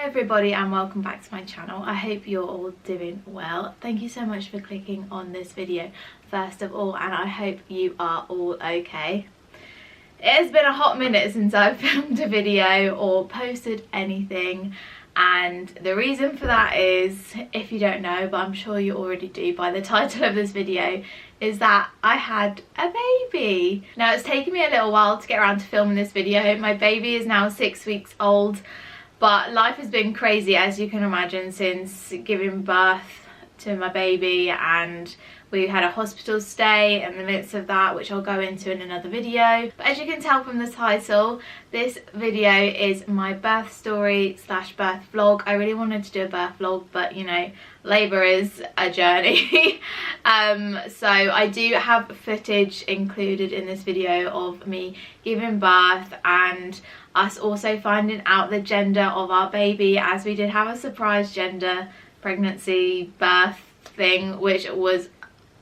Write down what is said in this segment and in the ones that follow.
Hi everybody and welcome back to my channel. I hope you're all doing well. Thank you so much for clicking on this video first of all, and I hope you are all okay. It has been a hot minute since I've filmed a video or posted anything, and the reason for that is, if you don't know, but I'm sure you already do by the title of this video, is that I had a baby. Now it's taken me a little while to get around to filming this video. My baby is now 6 weeks old, but life has been crazy, as you can imagine, since giving birth to my baby, and we had a hospital stay in the midst of that, which I'll go into in another video. But as you can tell from the title, this video is my birth story slash birth vlog. I really wanted to do a birth vlog, but you know, labour is a journey. So I do have footage included in this video of me giving birth and us also finding out the gender of our baby, as we did have a surprise gender pregnancy birth thing, which was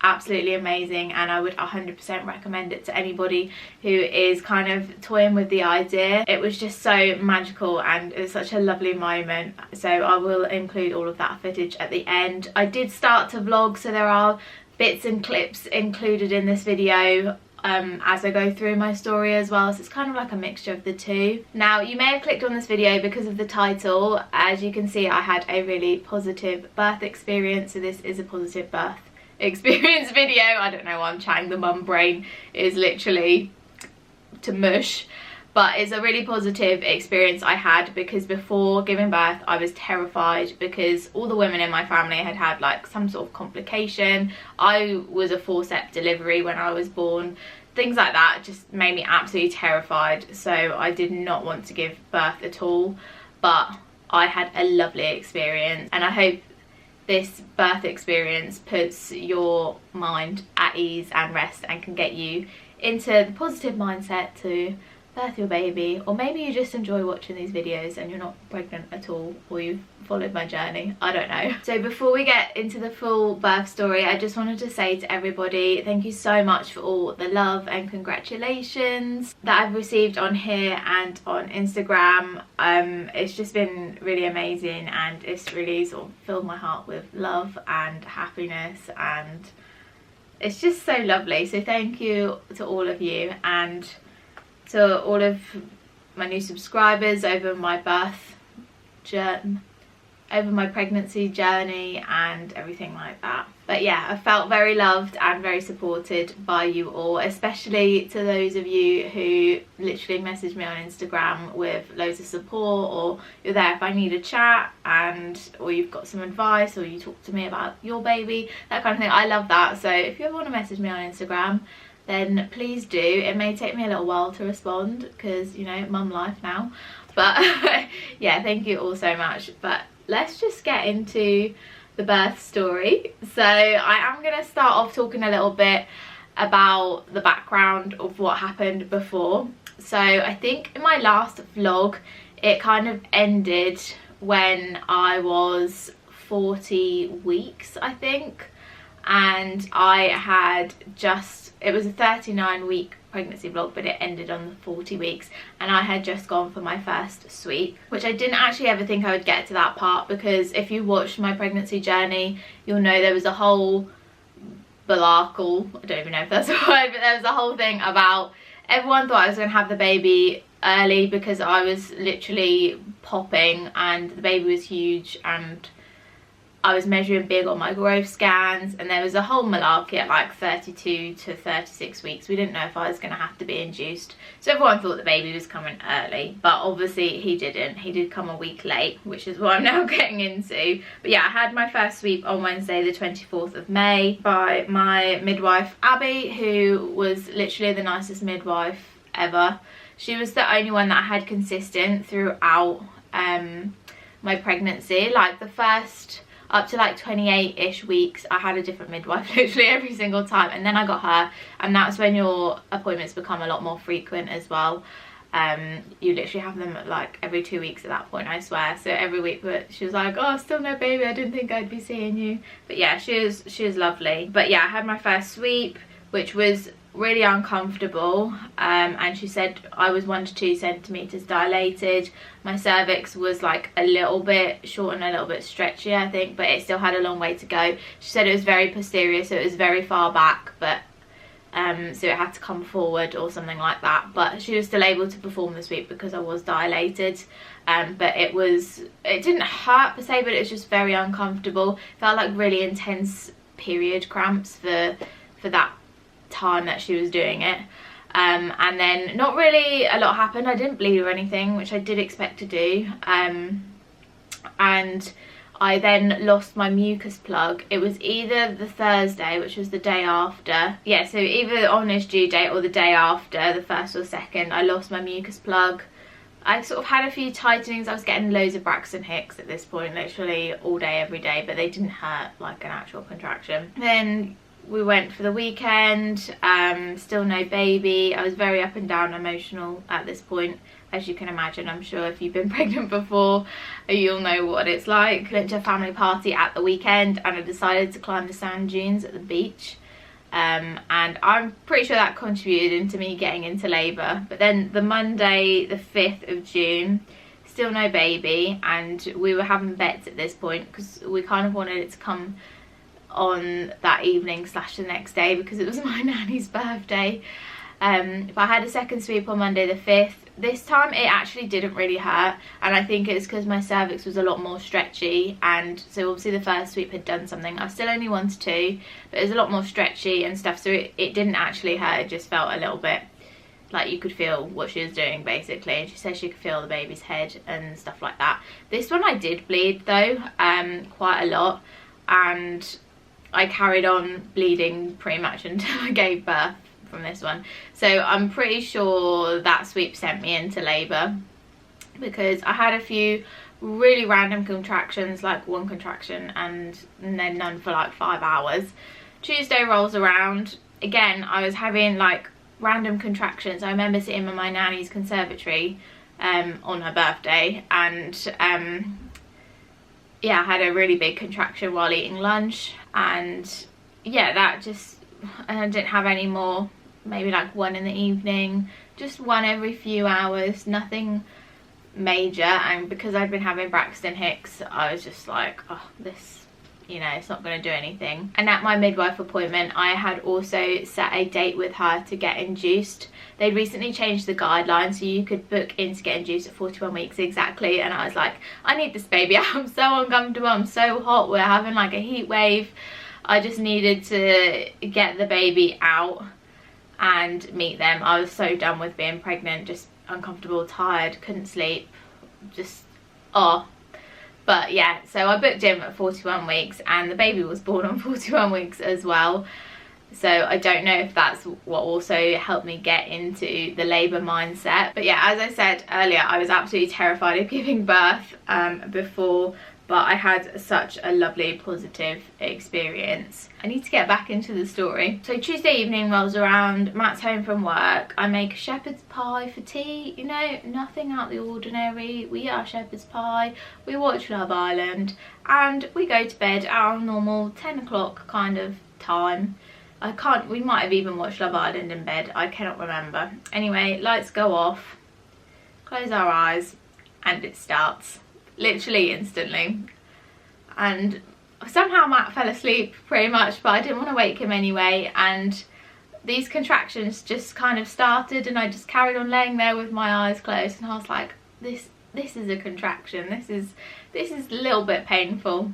absolutely amazing, and I would 100% recommend it to anybody who is kind of toying with the idea. It was just so magical and it was such a lovely moment, so I will include all of that footage at the end. I did start to vlog, so there are bits and clips included in this video as I go through my story as well, so it's kind of like a mixture of the two. Now, you may have clicked on this video because of the title. As you can see, I had a really positive birth experience, so this is a positive birth experience video. I don't know why I'm chatting, the mum brain is literally to mush, but it's a really positive experience I had, because before giving birth I was terrified because all the women in my family had had like some sort of complication. I was a forceps delivery when I was born. Things like that just made me absolutely terrified, so I did not want to give birth at all. But I had a lovely experience, and I hope this birth experience puts your mind at ease and rest and can get you into the positive mindset to birth your baby. Or maybe you just enjoy watching these videos and you're not pregnant at all, or you've followed my journey, I don't know. So before we get into the full birth story, I just wanted to say to everybody, thank you so much for all the love and congratulations that I've received on here and on Instagram. It's just been really amazing, and it's really sort of filled my heart with love and happiness, and it's just so lovely. So thank you to all of you, and to all of my new subscribers over my birth journey, over my pregnancy journey and everything like that. But yeah, I felt very loved and very supported by you all, especially to those of you who literally message me on Instagram with loads of support, or you're there if I need a chat, or you've got some advice, or you talk to me about your baby, that kind of thing. I love that. So if you ever want to message me on Instagram, then please do. It may take me a little while to respond because, you know, mum life now, but yeah, thank you all so much. But let's just get into the birth story. So I am going to start off talking a little bit about the background of what happened before. So I think in my last vlog it kind of ended when I was 40 weeks, I think, and I had just, it was a 39-week pregnancy vlog, but it ended on the 40 weeks, and I had just gone for my first sweep, which I didn't actually ever think I would get to that part, because if you watched my pregnancy journey, you'll know there was a whole balarkle, I don't even know if that's a word, but there was a whole thing about everyone thought I was going to have the baby early because I was literally popping and the baby was huge, and I was measuring big on my growth scans, and there was a whole malarkey at like 32 to 36 weeks. We didn't know if I was going to have to be induced, so everyone thought the baby was coming early, but obviously he didn't. He did come a week late, which is what I'm now getting into. But yeah, I had my first sweep on Wednesday the 24th of May by my midwife Abby, who was literally the nicest midwife ever. She was the only one that I had consistent throughout my pregnancy. Like the first up to like 28-ish weeks I had a different midwife literally every single time, and then I got her, and that's when your appointments become a lot more frequent as well. You literally have them like every 2 weeks at that point, I swear. So every week, but she was like, oh, still no baby, I didn't think I'd be seeing you. But yeah, she was lovely. But yeah, I had my first sweep, which was really uncomfortable, and she said I was 1 to 2 centimeters dilated. My cervix was like a little bit short and a little bit stretchy, I think, but it still had a long way to go. She said it was very posterior, so it was very far back, but so it had to come forward or something like that. But she was still able to perform the sweep because I was dilated. But it didn't hurt per se, but it was just very uncomfortable. Felt like really intense period cramps for that time that she was doing it. And then not really a lot happened. I didn't bleed or anything, which I did expect to do. And I then lost my mucus plug. It was either the Thursday, which was the day after. Yeah, so either on his due date or the day after, the 1st or 2nd, I lost my mucus plug. I sort of had a few tightenings. I was getting loads of Braxton Hicks at this point, literally all day, every day, but they didn't hurt like an actual contraction. Then we went for the weekend, still no baby. I was very up and down emotional at this point, as you can imagine. I'm sure if you've been pregnant before, you'll know what it's like. Went to a family party at the weekend, and I decided to climb the sand dunes at the beach. And I'm pretty sure that contributed into me getting into labour. But then the Monday, the 5th of June, still no baby, and we were having bets at this point because we kind of wanted it to come on that evening / the next day because it was my nanny's birthday. But I had a second sweep on Monday the 5th. This time it actually didn't really hurt, and I think it's because my cervix was a lot more stretchy, and so obviously the first sweep had done something. I was still only 1 to 2, but it was a lot more stretchy and stuff, so it didn't actually hurt. It just felt a little bit like you could feel what she was doing basically, and she said she could feel the baby's head and stuff like that. This one I did bleed though, quite a lot, and I carried on bleeding pretty much until I gave birth from this one. So I'm pretty sure that sweep sent me into labour because I had a few really random contractions, like 1 contraction and then none for like 5 hours. Tuesday rolls around, again I was having like random contractions. I remember sitting in my nanny's conservatory on her birthday, and yeah, I had a really big contraction while eating lunch, and yeah, that just, and I didn't have any more. Maybe like 1 in the evening, just 1 every few hours, nothing major. And because I'd been having Braxton Hicks, I was just like, oh, this, you know, it's not going to do anything. And at my midwife appointment, I had also set a date with her to get induced. They'd recently changed the guidelines, so you could book in to get induced at 41 weeks exactly. And I was like, I need this baby out. I'm so uncomfortable, I'm so hot, we're having like a heat wave. I just needed to get the baby out and meet them. I was so done with being pregnant, just uncomfortable, tired, couldn't sleep, just but yeah, so I booked in at 41 weeks, and the baby was born on 41 weeks as well. So I don't know if that's what also helped me get into the labour mindset. But yeah, as I said earlier, I was absolutely terrified of giving birth before, but I had such a lovely positive experience. I need to get back into the story. So Tuesday evening rolls around, Matt's home from work. I make shepherd's pie for tea, you know, nothing out the ordinary. We eat our shepherd's pie, we watch Love Island, and we go to bed at our normal 10 o'clock kind of time. We might have even watched Love Island in bed, I cannot remember. Anyway, lights go off, close our eyes, and it starts. Literally instantly. And somehow Matt fell asleep pretty much, but I didn't want to wake him anyway, and these contractions just kind of started, and I just carried on laying there with my eyes closed, and I was like, this is a contraction, this is a little bit painful.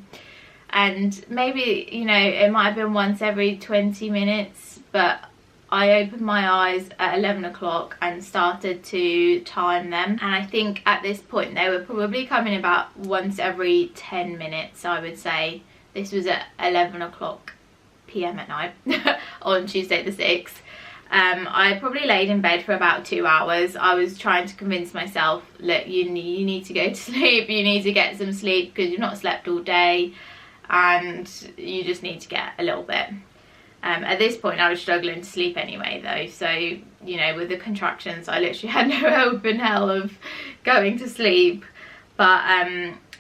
And maybe, you know, it might have been once every 20 minutes, but I opened my eyes at 11 o'clock and started to time them, and I think at this point they were probably coming about once every 10 minutes, I would say. This was at 11 o'clock PM at night on Tuesday the 6th. I probably laid in bed for about 2 hours. I was trying to convince myself, look, you need to go to sleep, you need to get some sleep because you've not slept all day, and you just need to get a little bit. At this point I was struggling to sleep anyway though, so you know, with the contractions I literally had no hope in hell of going to sleep. But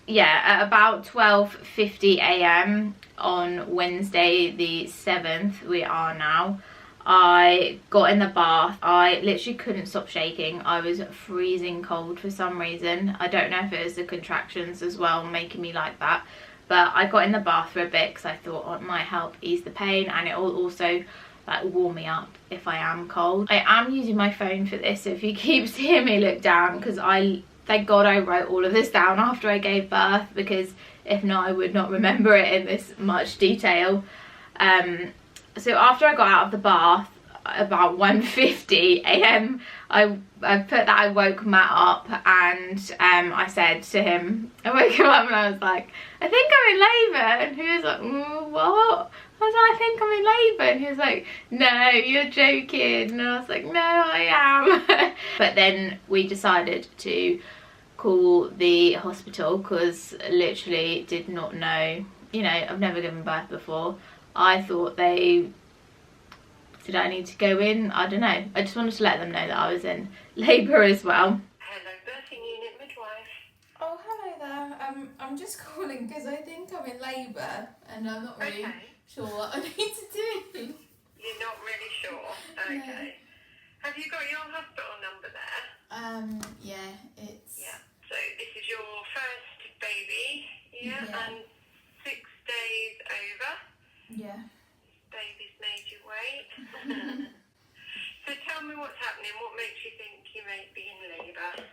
yeah, at about 12:50 AM on Wednesday the 7th we are now, I got in the bath. I literally couldn't stop shaking. I was freezing cold for some reason. I don't know if it was the contractions as well making me like that, but I got in the bath for a bit because I thought it might help ease the pain, and it will also like warm me up if I am cold. I am using my phone for this, so if you keep seeing me look down, because thank God I wrote all of this down after I gave birth, because if not I would not remember it in this much detail. So after I got out of the bath, about 1:50 a.m, I put that I woke Matt up, and I said to him, I woke him up and I was like, I think I'm in labour, and he was like, what? I was like, I think I'm in labour, and he was like, no, you're joking, and I was like, no, I am. But then we decided to call the hospital, because literally did not know, you know, I've never given birth before. I thought did I need to go in? I don't know. I just wanted to let them know that I was in labour as well. Hello, birthing unit midwife. Oh, hello there. I'm just calling because I think I'm in labour and I'm not really sure what I need to do. You're not really sure? Okay. No. Have you got your hospital number there? Yeah, it's... Yeah. So this is your first baby, yeah? And 6 days over. Yeah. Baby's made you wait. So tell me what's happening. What makes you think you may be in labour?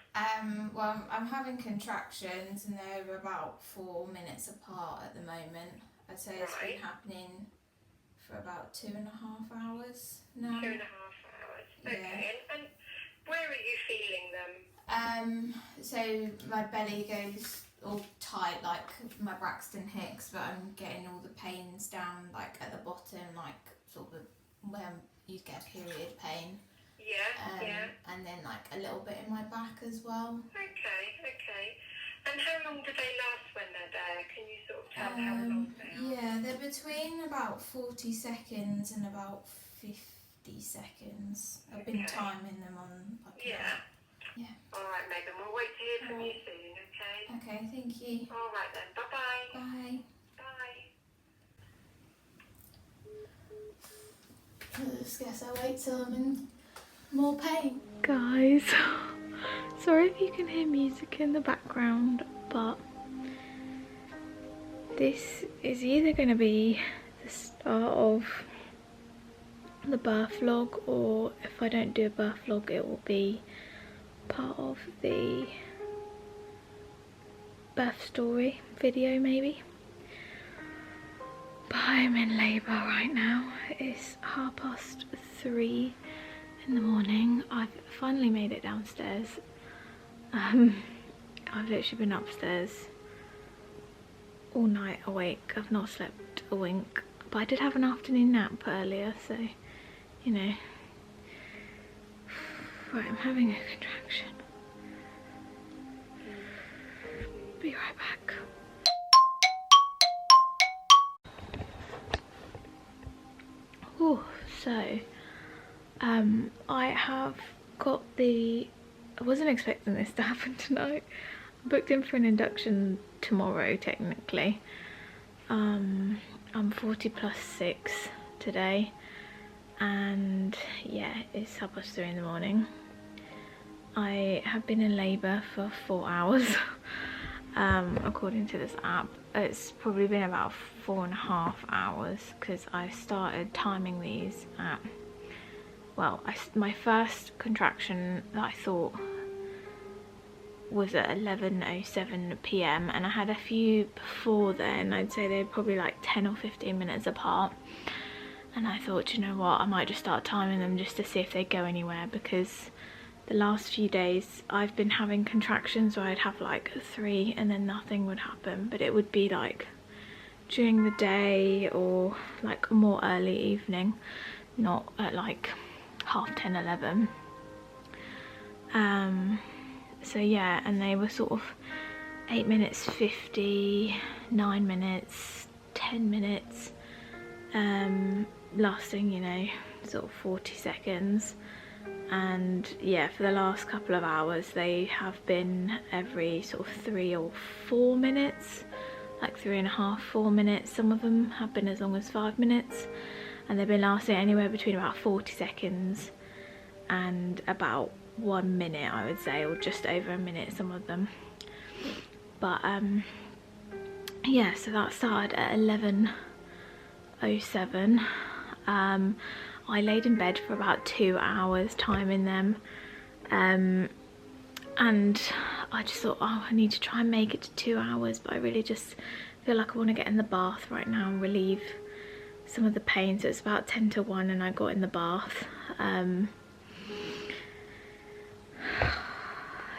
Well, I'm having contractions and they're about 4 minutes apart at the moment. I'd say it's been happening for about 2.5 hours now. 2.5 hours. Okay. Yeah. And where are you feeling them? So my belly goes all tight, like my Braxton Hicks, but I'm getting all the pains down, like at the bottom, like sort of where you get period pain. Yeah, And then like a little bit in my back as well. Okay. And how long do they last when they're there? Can you sort of tell how long they are? Yeah, they're between about 40 seconds and about 50 seconds. I've been timing them on like Yeah. All right, Megan, we'll wait to hear from you soon, okay? Okay, thank you. All right then, bye-bye. Bye. Bye. I just guess I'll wait till I'm in more pain. Guys, sorry if you can hear music in the background, but this is either going to be the start of the birth vlog, or if I don't do a birth vlog it will be part of the birth story video maybe. But I'm in labour right now. It's 3:30 in the morning. I've finally made it downstairs. I've literally been upstairs all night awake. I've not slept a wink, but I did have an afternoon nap earlier, so you know. Right, I'm having a contraction. Be right back. Oh, so I have got I wasn't expecting this to happen tonight. I booked in for an induction tomorrow technically. I'm 40+6 today, and yeah, it's 3:30 in the morning. I have been in labour for 4 hours. According to this app, it's probably been about 4.5 hours, because I started timing these at, well, my first contraction that I thought was at 11:07 p.m. and I had a few before then. I'd say they're probably like 10 or 15 minutes apart, and I thought, you know what, I might just start timing them just to see if they go anywhere, because the last few days I've been having contractions where I'd have like 3 and then nothing would happen, but it would be like during the day or like a more early evening, not at like 10:30, 11. So yeah, and they were sort of 8 minutes 50, 9 minutes, 10 minutes, lasting, you know, sort of 40 seconds. And yeah, for the last couple of hours they have been every sort of 3 or 4 minutes, like 3.5, 4 minutes. Some of them have been as long as 5 minutes. and they've been lasting anywhere between about 40 seconds and about 1 minute, I would say, or just over a minute, some of them. But yeah, so that started at 11:07. I laid in bed for about 2 hours timing them, and I just thought, oh, I need to try and make it to 2 hours, but I really just feel like I want to get in the bath right now and relieve some of the pain. So it's about 10 to 1 and I got in the bath.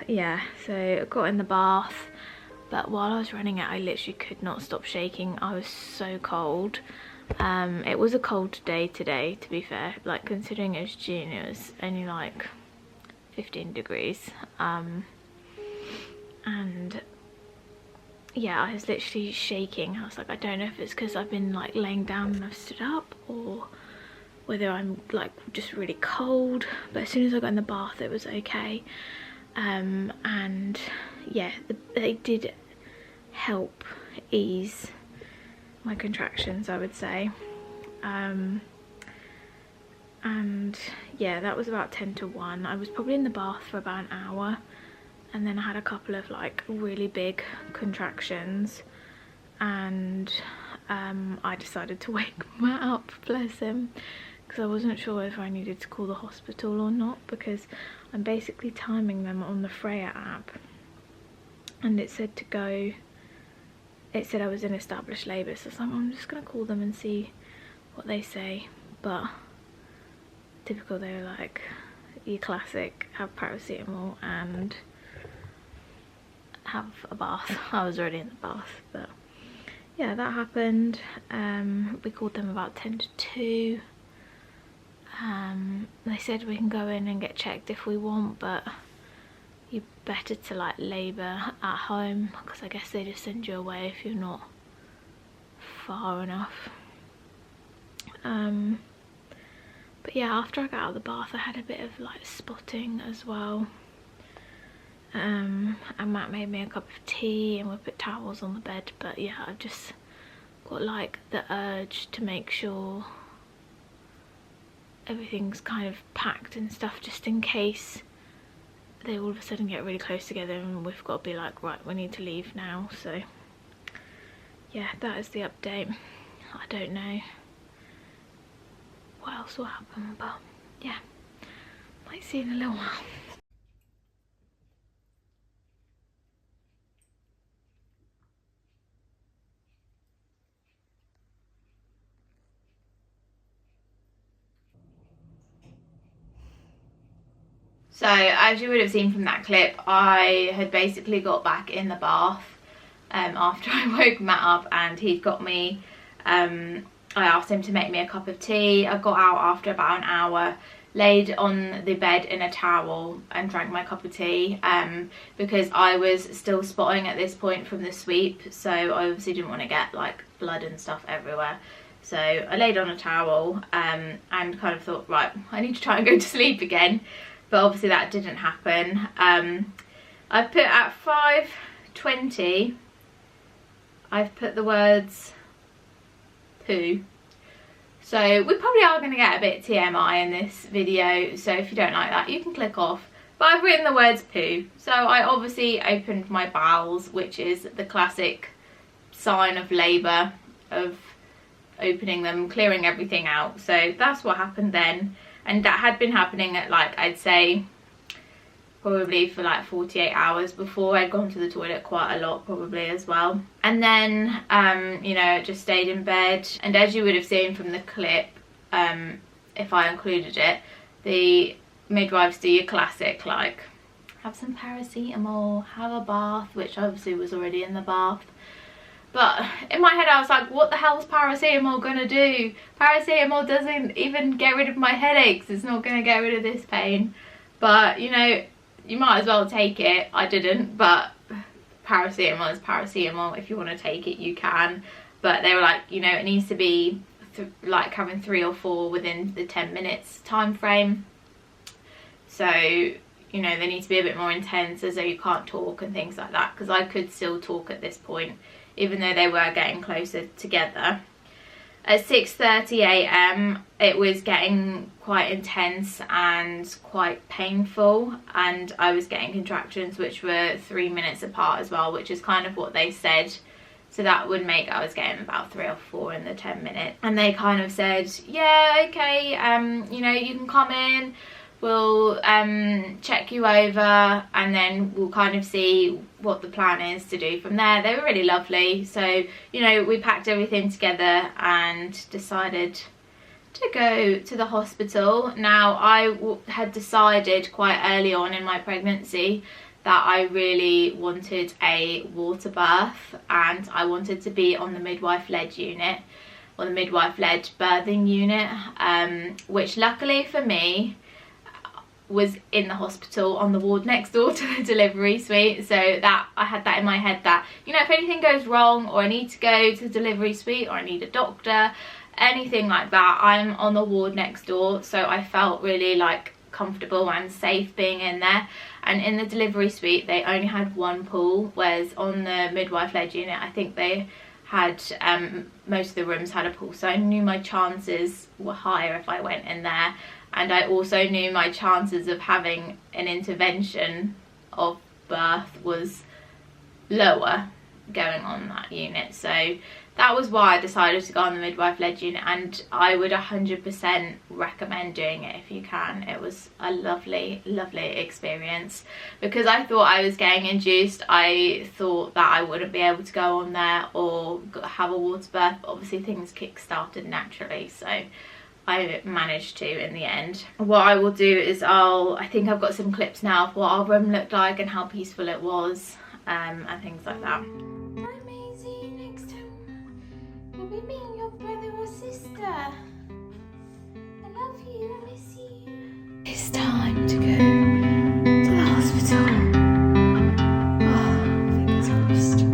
Yeah, so I got in the bath, but while I was running it, I literally could not stop shaking. I was so cold. It was a cold day today, to be fair, like considering it was June, it was only like 15 degrees. And yeah, I was literally shaking. I was like, I don't know if it's because I've been like laying down and I've stood up, or whether I'm like just really cold. But as soon as I got in the bath, it was okay. And yeah, they did help ease my contractions, I would say. And yeah, that was about 10 to 1. I was probably in the bath for about an hour, and then I had a couple of like really big contractions, and I decided to wake Matt up, bless him, because I wasn't sure if I needed to call the hospital or not, because I'm basically timing them on the Freya app, and it said to go, it said I was in established labour, so I was like, I'm just gonna call them and see what they say. But typical, they were like, your classic, have paracetamol and have a bath. I was already in the bath, but yeah, that happened. We called them about 10 to 2. They said we can go in and get checked if we want, but you're better to like labour at home, because I guess they just send you away if you're not far enough. But yeah, after I got out of the bath, I had a bit of like spotting as well. And Matt made me a cup of tea and we put towels on the bed. But yeah, I've just got like the urge to make sure everything's kind of packed and stuff, just in case they all of a sudden get really close together and we've got to be like, right, we need to leave now. So yeah, that is the update. I don't know what else will happen, but yeah, might see you in a little while. So as you would have seen from that clip, I had basically got back in the bath after I woke Matt up, and he'd got me, I asked him to make me a cup of tea. I got out after about an hour, laid on the bed in a towel and drank my cup of tea, because I was still spotting at this point from the sweep, so I obviously didn't want to get like blood and stuff everywhere. So I laid on a towel and kind of thought, right, I need to try and go to sleep again. But obviously that didn't happen. I put at 5:20, I've put the words poo. So we probably are going to get a bit TMI in this video, so if you don't like that, you can click off. But I've written the words poo. So I obviously opened my bowels, which is the classic sign of labour, of opening them, clearing everything out. So that's what happened then. And that had been happening at like, I'd say probably for like 48 hours before. I'd gone to the toilet quite a lot probably as well. And then, you know, just stayed in bed. And as you would have seen from the clip, if I included it, the midwives do your classic, like, have some paracetamol, have a bath, which obviously was already in the bath. But in my head I was like, what the hell's paracetamol gonna do? Paracetamol doesn't even get rid of my headaches. It's not gonna get rid of this pain. But, you know, you might as well take it. I didn't, but paracetamol is paracetamol. If you want to take it, you can. But they were like, you know, it needs to be like having 3 or 4 within the 10 minutes time frame. So, you know, they need to be a bit more intense, as though you can't talk and things like that. Because I could still talk at this point, even though they were getting closer together. At 6:30 a.m. it was getting quite intense and quite painful, and I was getting contractions which were 3 minutes apart as well, which is kind of what they said. So that would make, I was getting about 3 or 4 in the 10 minutes. And they kind of said, yeah, okay, you know, you can come in, we'll check you over, and then we'll kind of see what the plan is to do from there. They were really lovely. So, you know, we packed everything together and decided to go to the hospital. Now, I had decided quite early on in my pregnancy that I really wanted a water birth, and I wanted to be on the midwife-led unit, or the midwife-led birthing unit, which luckily for me was in the hospital on the ward next door to the delivery suite. So that I had that in my head that, you know, if anything goes wrong, or I need to go to the delivery suite, or I need a doctor, anything like that, I'm on the ward next door. So I felt really like comfortable and safe being in there. And in the delivery suite they only had one pool, whereas on the midwife-led unit I think they had most of the rooms had a pool. So I knew my chances were higher if I went in there, and I also knew my chances of having an intervention of birth was lower going on that unit. So that was why I decided to go on the midwife-led unit, and I would 100% recommend doing it if you can. It was a lovely, lovely experience. Because I thought I was getting induced, I thought that I wouldn't be able to go on there or have a water birth, but obviously things kick-started naturally, so I managed to in the end. What I will do is I think I've got some clips now of what our room looked like and how peaceful it was, and things like that. We'll be being your brother or sister. I love you, I miss you. It's time to go to the hospital. Oh, fingers crossed.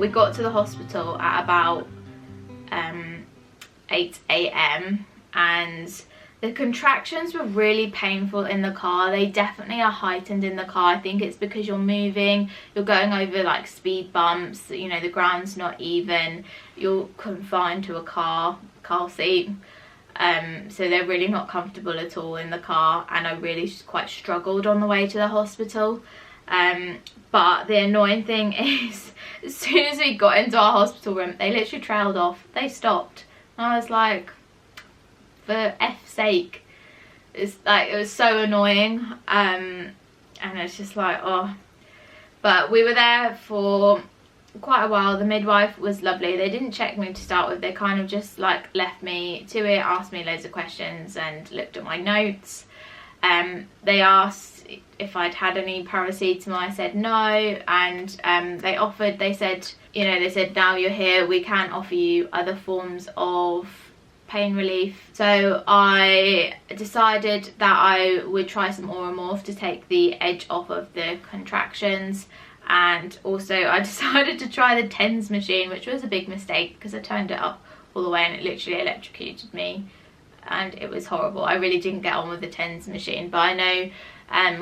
We got to the hospital at about 8 a.m. and the contractions were really painful in the car. They definitely are heightened in the car. I think it's because you're moving, you're going over like speed bumps, you know, the ground's not even, you're confined to a car seat, so they're really not comfortable at all in the car, and I really quite struggled on the way to the hospital. But the annoying thing is, as soon as we got into our hospital room, they literally trailed off. They stopped. And I was like, for F's sake. It's like, it was so annoying. And it's just like, oh. But we were there for quite a while. The midwife was lovely. They didn't check me to start with. They kind of just like left me to it, asked me loads of questions and looked at my notes. They asked if I'd had any paracetamol. I said no, and they said, you know, they said, now you're here, we can offer you other forms of pain relief. So I decided that I would try some Oromorph to take the edge off of the contractions, and also I decided to try the TENS machine, which was a big mistake because I turned it up all the way and it literally electrocuted me, and it was horrible. I really didn't get on with the TENS machine, but I know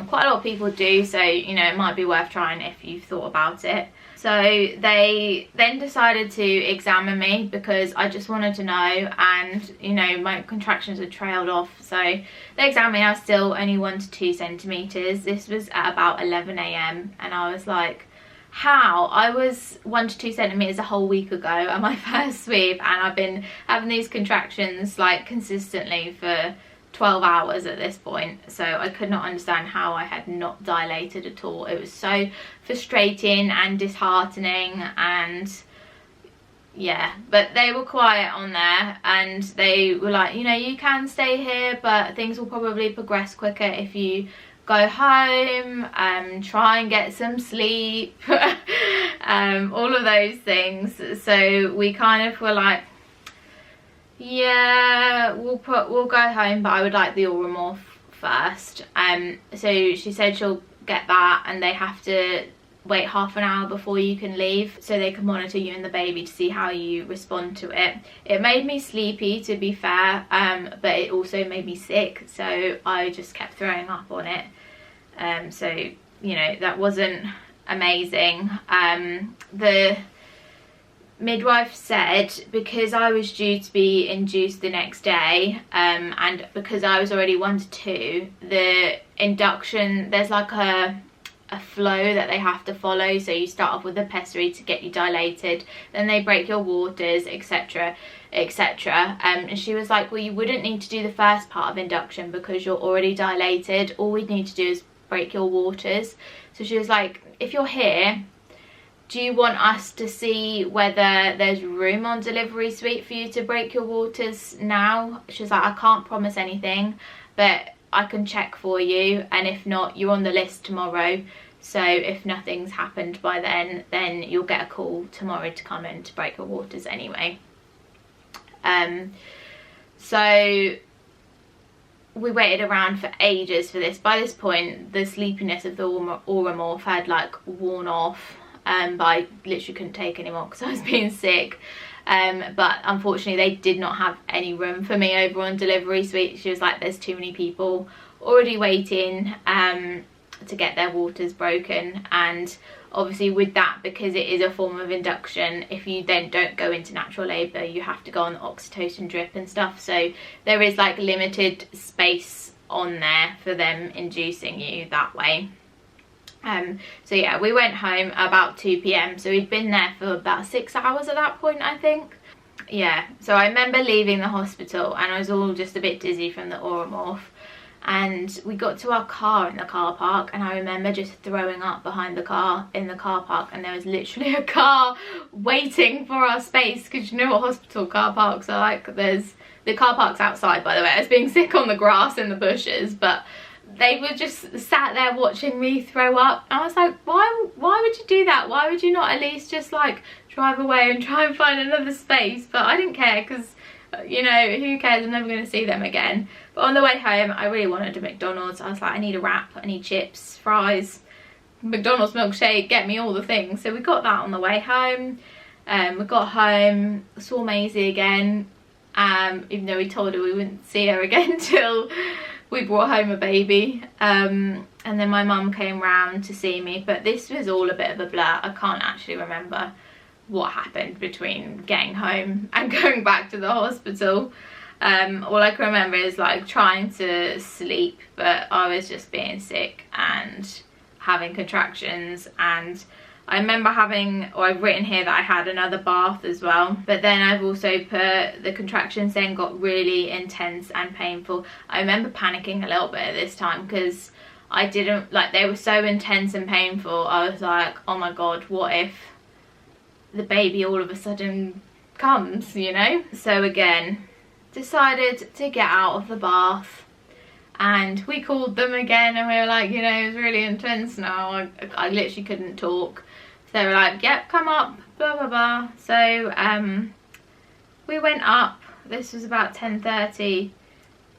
quite a lot of people do, so you know, it might be worth trying if you've thought about it. So they then decided to examine me because I just wanted to know, and you know, my contractions had trailed off. So they examined me. I was still only 1 to 2 centimeters. This was at about 11 a.m. and I was like, how? I was 1 to 2 centimeters a whole week ago at my first sweep, and I've been having these contractions like consistently for 12 hours at this point. So I could not understand how I had not dilated at all. It was so frustrating and disheartening, and yeah, but they were quiet on there, and they were like, you know, you can stay here, but things will probably progress quicker if you go home, try and get some sleep, all of those things. So we kind of were like, yeah, we'll go home, but I would like the Oromorph first. So she said she'll get that, and they have to wait half an hour before you can leave, so they can monitor you and the baby to see how you respond to it. It made me sleepy, to be fair, but it also made me sick, so I just kept throwing up on it. So, you know, that wasn't amazing. The midwife said because I was due to be induced the next day, and because I was already 1 to 2, the induction, there's like a flow that they have to follow. So you start off with the pessary to get you dilated, then they break your waters, etc, etc. And she was like, well, you wouldn't need to do the first part of induction because you're already dilated. All we'd need to do is break your waters. So she was like, if you're here, do you want us to see whether there's room on delivery suite for you to break your waters now? She's like, I can't promise anything, but I can check for you, and if not, you're on the list tomorrow. So if nothing's happened by then you'll get a call tomorrow to come in to break your waters anyway. So we waited around for ages for this. By this point, the sleepiness of the Oromorph had like worn off, but I literally couldn't take anymore because I was being sick. But unfortunately they did not have any room for me over on delivery suite. She was like, there's too many people already waiting to get their waters broken. And obviously with that, because it is a form of induction, if you then don't go into natural labour, you have to go on the oxytocin drip and stuff, so there is like limited space on there for them inducing you that way. So yeah, we went home about 2 p.m, so we'd been there for about 6 hours at that point, I think. Yeah, so I remember leaving the hospital and I was all just a bit dizzy from the Oromorph, and we got to our car in the car park, and I remember just throwing up behind the car in the car park, and there was literally a car waiting for our space, because you know what hospital car parks are like. There's the car park's outside, by the way. I was being sick on the grass in the bushes, but they were just sat there watching me throw up. I was like, why would you do that? Why would you not at least just like drive away and try and find another space? But I didn't care, because you know, who cares, I'm never going to see them again. But on the way home I really wanted a McDonald's. I was like, I need a wrap, I need chips, fries, McDonald's milkshake, get me all the things. So we got that on the way home. We got home, saw Maisie again, even though we told her we wouldn't see her again till we brought home a baby. And then my mum came round to see me, but this was all a bit of a blur. I can't actually remember what happened between getting home and going back to the hospital. All I can remember is like trying to sleep, but I was just being sick and having contractions. And I remember having, or I've written here that I had another bath as well, but then I've also put the contractions then got really intense and painful. I remember panicking a little bit at this time because I didn't, like, they were so intense and painful. I was like, oh my god, what if the baby all of a sudden comes, you know? So again, decided to get out of the bath, and we called them again, and we were like, you know, it was really intense now. I literally couldn't talk. So they were like, yep, come up, blah blah blah. So we went up. This was about 10:30.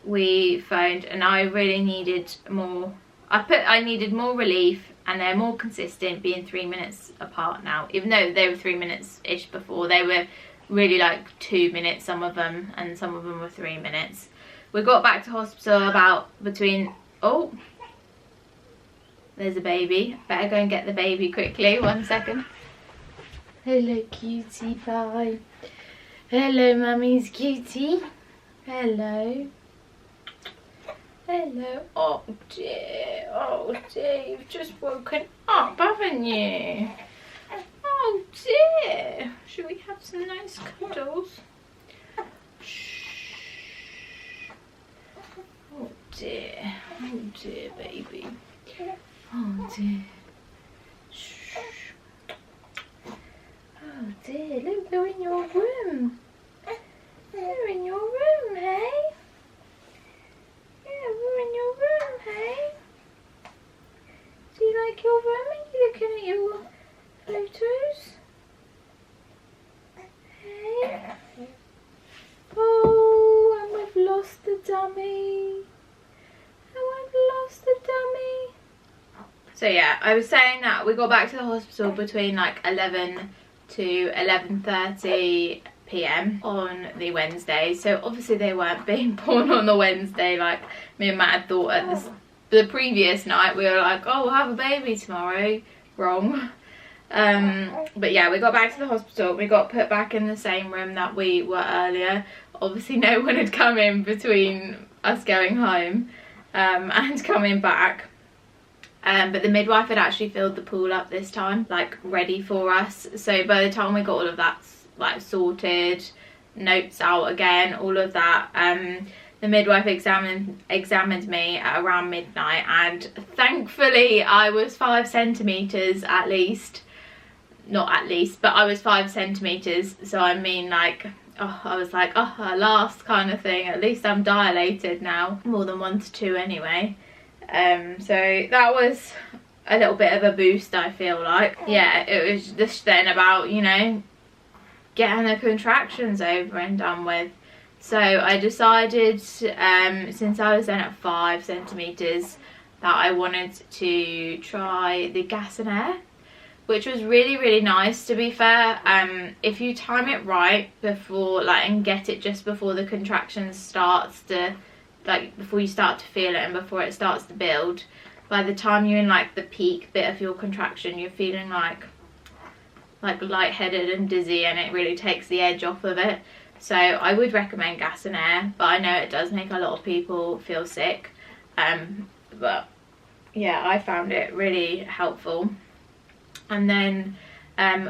We phoned, and I really needed more. I needed more relief, and they're more consistent, being 3 minutes apart now. Even though they were 3 minutes-ish before, they were really like 2 minutes, some of them, and some of them were 3 minutes. We got back to hospital about between, oh, there's a baby. Better go and get the baby quickly. 1 second. Hello, cutie pie. Hello, mummy's cutie. Hello. Hello. Oh dear, you've just woken up, haven't you? Oh dear. Should we have some nice cuddles? Shh. Oh dear, baby. Oh dear. Shh. Oh dear, look, they're in your room. They're in your room, hey? Yeah, we're in your room, hey? Do you like your room? Are you looking at your photos? Hey? Oh, and we've lost the dummy. Oh, I've lost the dummy. So yeah, I was saying that we got back to the hospital between like 11 to 11:30 p.m. on the Wednesday. So obviously they weren't being born on the Wednesday like me and Matt had thought at the previous night. We were like, oh, we'll have a baby tomorrow. Wrong. But yeah, we got back to the hospital. We got put back in the same room that we were earlier. Obviously no one had come in between us going home and coming back. But the midwife had actually filled the pool up this time, like ready for us. So by the time we got all of that like sorted, notes out again, all of that, the midwife examined me at around midnight, and thankfully I was 5 centimeters at least. Not at least, but I was 5 centimeters. So I mean, like, oh, I was like, oh, at last, kind of thing. At least I'm dilated now, more than 1 to 2 anyway. So that was a little bit of a boost, I feel like. Yeah, it was just then about, you know, getting the contractions over and done with. So I decided, since I was then at 5 centimeters, that I wanted to try the gas and air, which was really nice, to be fair. If you time it right before, like, and get it just before the contractions starts to, like, before you start to feel it and before it starts to build, by the time you're in like the peak bit of your contraction, you're feeling like lightheaded and dizzy, and it really takes the edge off of it. So I would recommend gas and air, but I know it does make a lot of people feel sick. But yeah, I found it really helpful. And then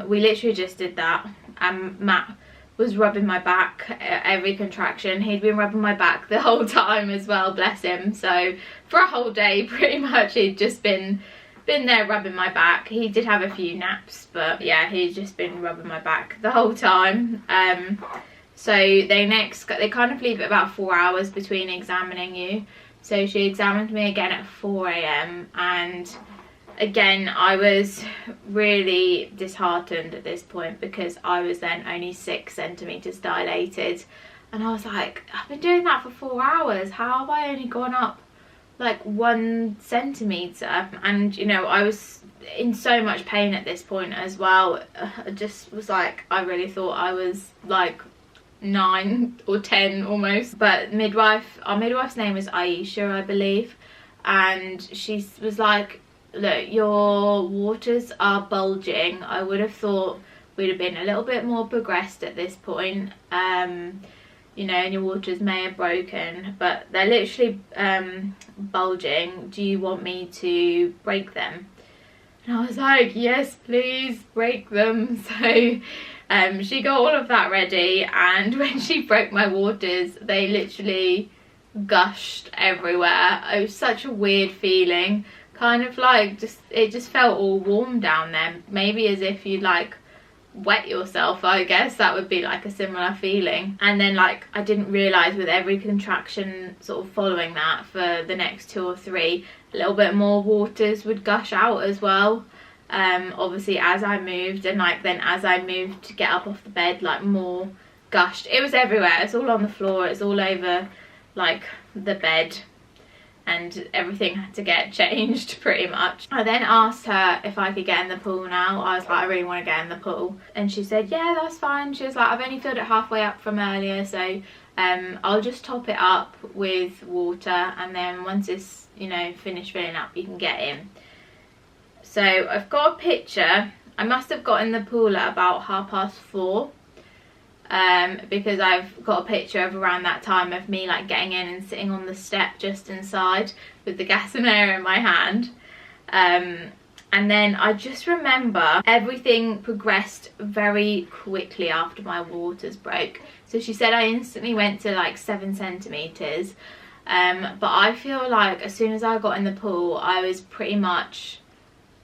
we literally just did that. Matt was rubbing my back at every contraction. He'd been rubbing my back the whole time as well, bless him. So for a whole day pretty much he'd just been there rubbing my back. He did have a few naps, but yeah, he'd just been rubbing my back the whole time. So they kind of leave it about 4 hours between examining you. So she examined me again at 4 a.m. and again, I was really disheartened at this point because I was then only 6 centimeters dilated, and I was like, I've been doing that for 4 hours. How have I only gone up like 1 centimeter? And you know, I was in so much pain at this point as well. I just was like, I really thought I was like 9 or 10 almost. But our midwife's name is Aisha, I believe, and she was like, look, your waters are bulging. I would have thought we'd have been a little bit more progressed at this point, you know, and your waters may have broken, but they're literally bulging. Do you want me to break them? And I was like, yes, please break them. So she got all of that ready, and when she broke my waters, they literally gushed everywhere. It was such a weird feeling. Kind of like, it just felt all warm down there, maybe as if you'd like wet yourself. I guess that would be like a similar feeling. And then like, I didn't realise with every contraction sort of following that for the next 2 or 3, a little bit more waters would gush out as well. Obviously as I moved, and like then as I moved to get up off the bed, like more gushed. It was everywhere. It's all on the floor, it's all over like the bed, and everything had to get changed pretty much. I then asked her if I could get in the pool now. I was like, I really want to get in the pool, and she said, yeah, that's fine. She was like, I've only filled it halfway up from earlier, so I'll just top it up with water, and then once it's, you know, finished filling up, you can get in. So I've got a picture. I must have got in the pool at about 4:30. Because I've got a picture of around that time of me like getting in and sitting on the step just inside with the gas and air in my hand. And then I just remember everything progressed very quickly after my waters broke. So she said I instantly went to like 7 centimeters. But I feel like as soon as I got in the pool, I was pretty much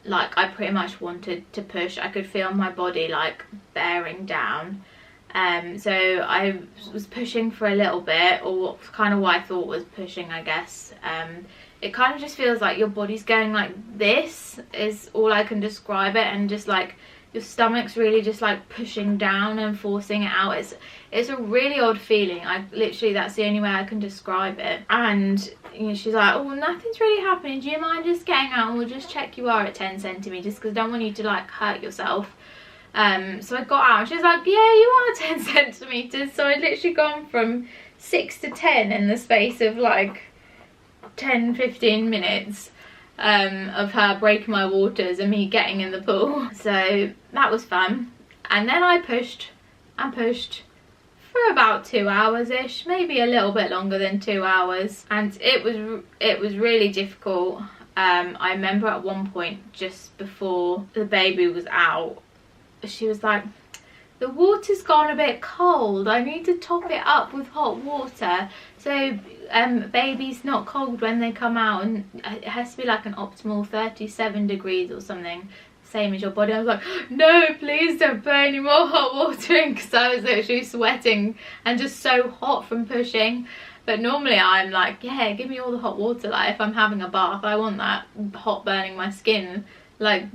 like, I pretty much wanted to push. I could feel my body like bearing down. So I was pushing for a little bit, or kind of what I thought was pushing, I guess. It kind of just feels like your body's going like this, is all I can describe it, and just like your stomach's really just like pushing down and forcing it out. It's a really odd feeling. I literally, that's the only way I can describe it. And you know, she's like, oh, nothing's really happening, do you mind just getting out and we'll just check you are at 10 centimeters because I don't want you to like hurt yourself. So I got out and she was like, yeah, you are 10 centimeters. So I'd literally gone from 6 to 10 in the space of like 10-15 minutes of her breaking my waters and me getting in the pool. So that was fun. And then I pushed and pushed for about 2 hours ish, maybe a little bit longer than 2 hours, and it was really difficult. I remember at one point just before the baby was out, she was like, the water's gone a bit cold, I need to top it up with hot water so baby's not cold when they come out, and it has to be like an optimal 37 degrees or something, same as your body. I was like, no, please don't put any more hot water in, because I was literally sweating and just so hot from pushing. But normally I'm like, yeah, give me all the hot water. Like if I'm having a bath, I want that hot burning my skin like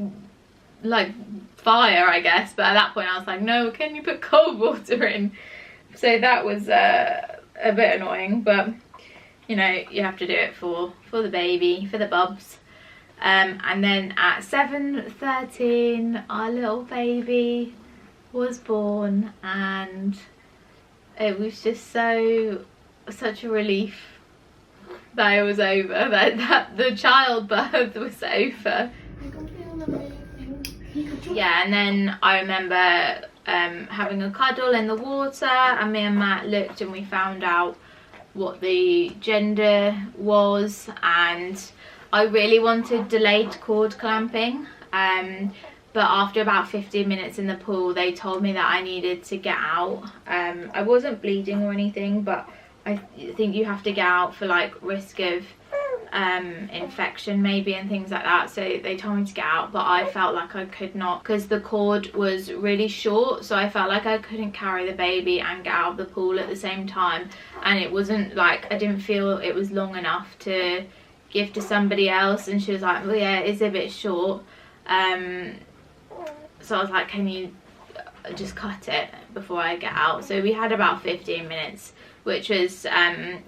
fire, I guess. But at that point I was like, no, can you put cold water in? So that was a bit annoying, but you know, you have to do it for the baby, for the bubs. And then at 7:13 our little baby was born, and it was just such a relief that it was over, that the childbirth was over. Yeah, and then I remember having a cuddle in the water, and me and Matt looked and we found out what the gender was, and I really wanted delayed cord clamping, but after about 15 minutes in the pool they told me that I needed to get out. I wasn't bleeding or anything, but I think you have to get out for like risk of infection maybe and things like that, so they told me to get out, but I felt like I could not because the cord was really short, so I felt like I couldn't carry the baby and get out of the pool at the same time, and it wasn't like, I didn't feel it was long enough to give to somebody else. And she was like, well, yeah, it's a bit short. So I was like, can you just cut it before I get out? So we had about 15 minutes, which was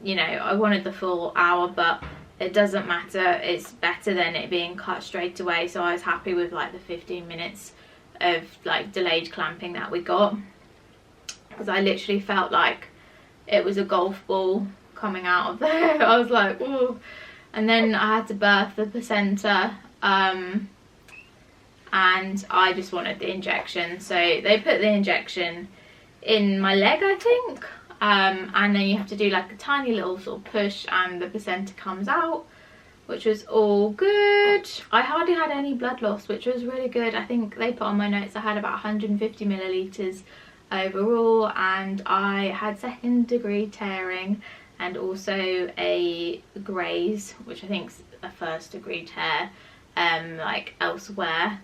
you know, I wanted the full hour, but it doesn't matter, it's better than it being cut straight away. So I was happy with like the 15 minutes of like delayed clamping that we got, because I literally felt like it was a golf ball coming out of there. I was like, ooh. And then I had to birth the placenta, and I just wanted the injection, so they put the injection in my leg, I think. And then you have to do like a tiny little sort of push and the placenta comes out, which was all good. I hardly had any blood loss, which was really good. I think they put on my notes I had about 150 millilitres overall, and I had 2nd degree tearing and also a graze, which I think is a 1st degree tear, like elsewhere,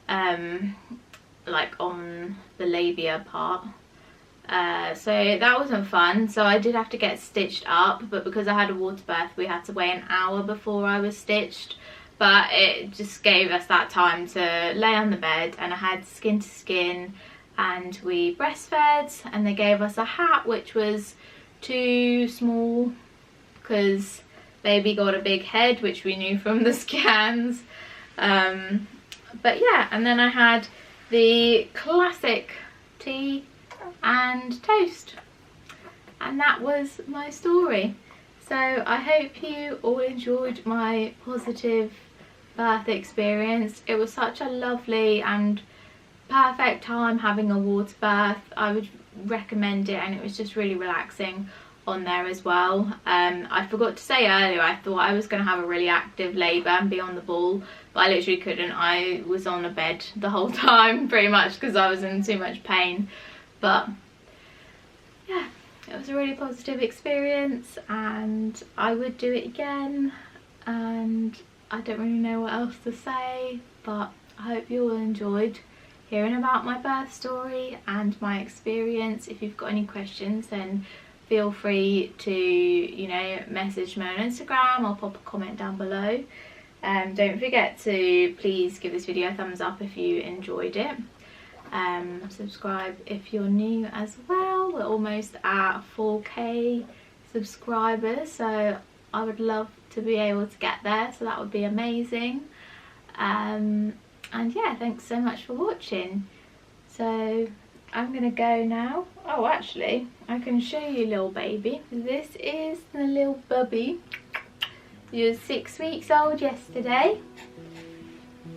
like on the labia part. So that wasn't fun, so I did have to get stitched up, but because I had a water birth we had to wait an hour before I was stitched. But it just gave us that time to lay on the bed, and I had skin to skin, and we breastfed, and they gave us a hat which was too small because baby got a big head, which we knew from the scans. But yeah, and then I had the classic tea and toast, and that was my story. So I hope you all enjoyed my positive birth experience. It was such a lovely and perfect time having a water birth. I would recommend it, and it was just really relaxing on there as well. I forgot to say earlier, I thought I was going to have a really active labour and be on the ball, but I literally couldn't. I was on a bed the whole time pretty much because I was in too much pain. But yeah, it was a really positive experience and I would do it again, and I don't really know what else to say, but I hope you all enjoyed hearing about my birth story and my experience. If you've got any questions, then feel free to, you know, message me on Instagram or pop a comment down below. Don't forget to please give this video a thumbs up if you enjoyed it. Subscribe if you're new as well. We're almost at 4K subscribers, so I would love to be able to get there, so that would be amazing. And yeah, thanks so much for watching. So I'm gonna go now. Oh, actually I can show you little baby. This is the little bubby. He was 6 weeks old yesterday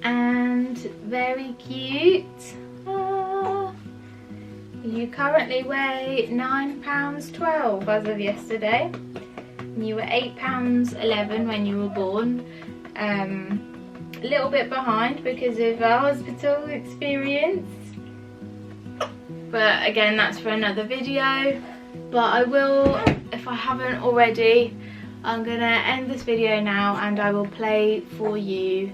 and very cute. You currently weigh £9.12 as of yesterday. You were £8.11 when you were born. A little bit behind because of our hospital experience, but again that's for another video. But I will, if I haven't already, I'm gonna end this video now and I will play for you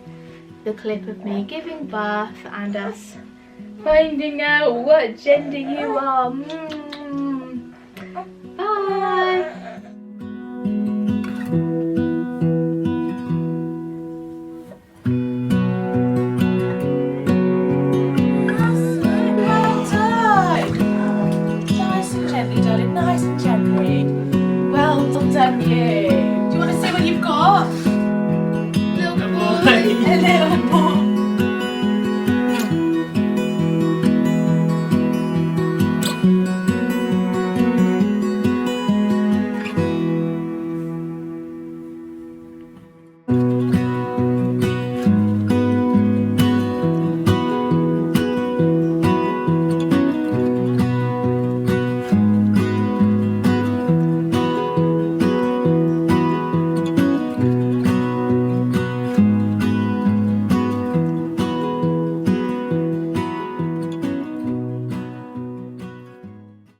the clip of me giving birth and us finding out what gender you are.